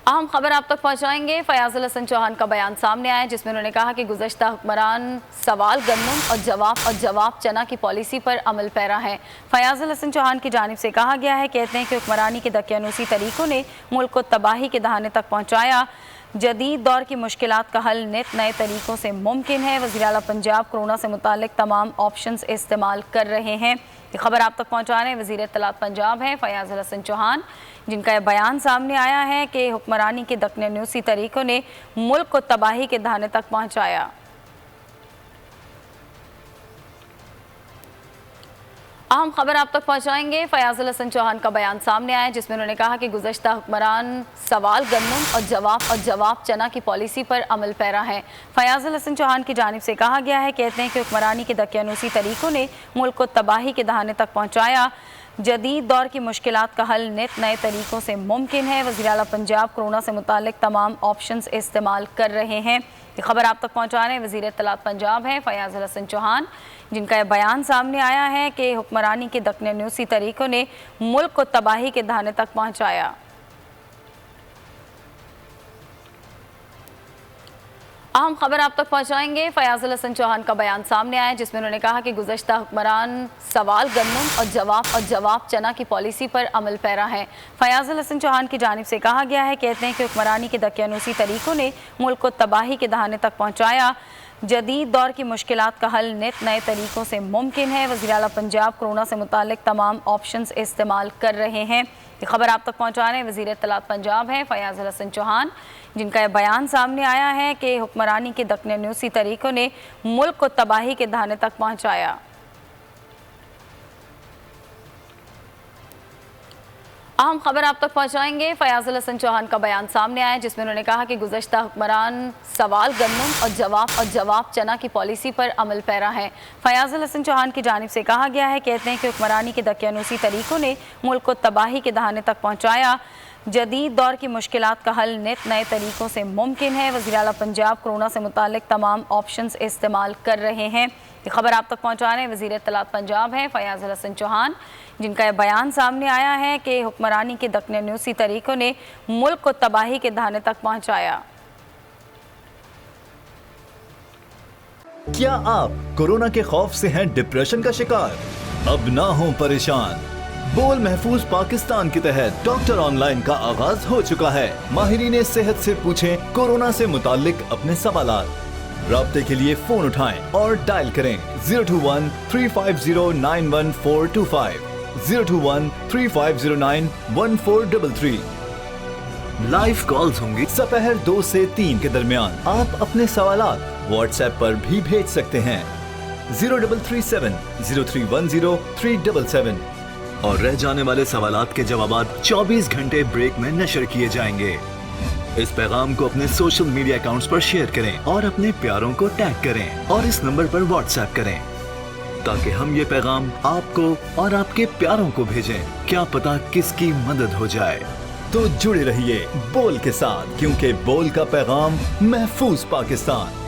اہم خبر آپ تک پہنچائیں گے۔ فیاض الحسن چوہان کا بیان سامنے آیا جس میں انہوں نے کہا کہ گزشتہ حکمران سوال گندم اور جواب چنا کی پالیسی پر عمل پیرا ہے۔ فیاض الحسن چوہان کی جانب سے کہا گیا ہے، کہتے ہیں کہ حکمرانی کے دقیانوسی طریقوں نے ملک کو تباہی کے دہانے تک پہنچایا۔ جدید دور کی مشکلات کا حل نت نئے طریقوں سے ممکن ہے۔ وزیر اعلیٰ پنجاب کورونا سے متعلق تمام آپشنز استعمال کر رہے ہیں۔ یہ خبر آپ تک پہنچا رہے ہیں وزیر اطلاعات پنجاب ہیں فیاض الحسن چوہان، جن کا یہ بیان سامنے آیا ہے کہ حکمرانی کے دقیانوسی طریقوں نے ملک کو تباہی کے دہانے تک پہنچایا۔ اہم خبر آپ تک پہنچائیں گے۔ فیاض الحسن چوہان کا بیان سامنے آیا جس میں انہوں نے کہا کہ گزشتہ حکمران سوال گندم اور جواب چنا کی پالیسی پر عمل پیرا ہے۔ فیاض الحسن چوہان کی جانب سے کہا گیا ہے، کہتے ہیں کہ حکمرانی کے دقیانوسی طریقوں نے ملک کو تباہی کے دہانے تک پہنچایا۔ جدید دور کی مشکلات کا حل نت نئے طریقوں سے ممکن ہے۔ وزیر اعلیٰ پنجاب کورونا سے متعلق تمام آپشنز استعمال کر رہے ہیں۔ یہ خبر آپ تک پہنچا رہے ہیں وزیر اطلاعات پنجاب ہیں فیاض الحسن چوہان، جن کا یہ بیان سامنے آیا ہے کہ حکمرانی کے دقیانوسی طریقوں نے ملک کو تباہی کے دہانے تک پہنچایا۔ اہم خبر آپ تک پہنچائیں گے۔ فیاض الحسن چوہان کا بیان سامنے آیا جس میں انہوں نے کہا کہ گزشتہ حکمران سوال گندم اور جواب چنا کی پالیسی پر عمل پیرا ہے۔ فیاض الحسن چوہان کی جانب سے کہا گیا ہے، کہتے ہیں کہ حکمرانی کے دقیانوسی طریقوں نے ملک کو تباہی کے دہانے تک پہنچایا۔ جدید دور کی مشکلات کا حل نت نئے طریقوں سے ممکن ہے۔ وزیر اعلیٰ پنجاب کورونا سے متعلق تمام آپشنز استعمال کر رہے ہیں۔ یہ خبر آپ تک پہنچا رہے ہیں وزیر اطلاعات پنجاب ہیں فیاض الحسن چوہان، جن کا یہ بیان سامنے آیا ہے کہ حکمرانی کے دقیانوسی طریقوں نے ملک کو تباہی کے دہانے تک پہنچایا۔ اہم خبر آپ تک پہنچائیں گے۔ فیاض الحسن چوہان کا بیان سامنے آیا جس میں انہوں نے کہا کہ گزشتہ حکمران سوال گندم اور جواب چنا کی پالیسی پر عمل پیرا ہے۔ فیاض الحسن چوہان کی جانب سے کہا گیا ہے، کہتے ہیں کہ حکمرانی کے دقیانوسی طریقوں نے ملک کو تباہی کے دہانے تک پہنچایا۔ جدید دور کی مشکلات کا حل نت نئے طریقوں سے ممکن ہے۔ وزیر اعلیٰ پنجاب کورونا سے متعلق تمام آپشنز استعمال کر رہے ہیں۔ یہ خبر آپ تک پہنچا رہے ہیں وزیر اطلاعات پنجاب ہیں فیاض الحسن چوہان، جن کا یہ بیان سامنے آیا ہے کہ حکمرانی کے دقیانوسی طریقوں نے ملک کو تباہی کے دہانے تک پہنچایا۔ کیا آپ کورونا کے خوف سے ہیں ڈپریشن کا شکار؟ اب نہ ہوں پریشان۔ بول محفوظ پاکستان کے تحت ڈاکٹر آن لائن کا آغاز ہو چکا ہے۔ ماہرین صحت سے پوچھیں کورونا سے متعلق اپنے سوالات۔ رابطے کے لیے فون اٹھائیں اور ڈائل کریں 021-350-91425 021-3509-1433۔ لائیو کالز ہوں گی سپہر 2 سے 3 کے درمیان۔ آپ اپنے سوالات واٹس ایپ پر بھی بھیج سکتے ہیں 0337-0310-377 اور رہ جانے والے سوالات کے جوابات 24 گھنٹے بریک میں نشر کیے جائیں گے۔ اس پیغام کو اپنے سوشل میڈیا اکاؤنٹس پر شیئر کریں اور اپنے پیاروں کو ٹیگ کریں اور اس نمبر پر واٹس ایپ کریں تاکہ ہم یہ پیغام آپ کو اور آپ کے پیاروں کو بھیجیں۔ کیا پتا کس کی مدد ہو جائے۔ تو جڑے رہیے بول کے ساتھ، کیونکہ بول کا پیغام محفوظ پاکستان۔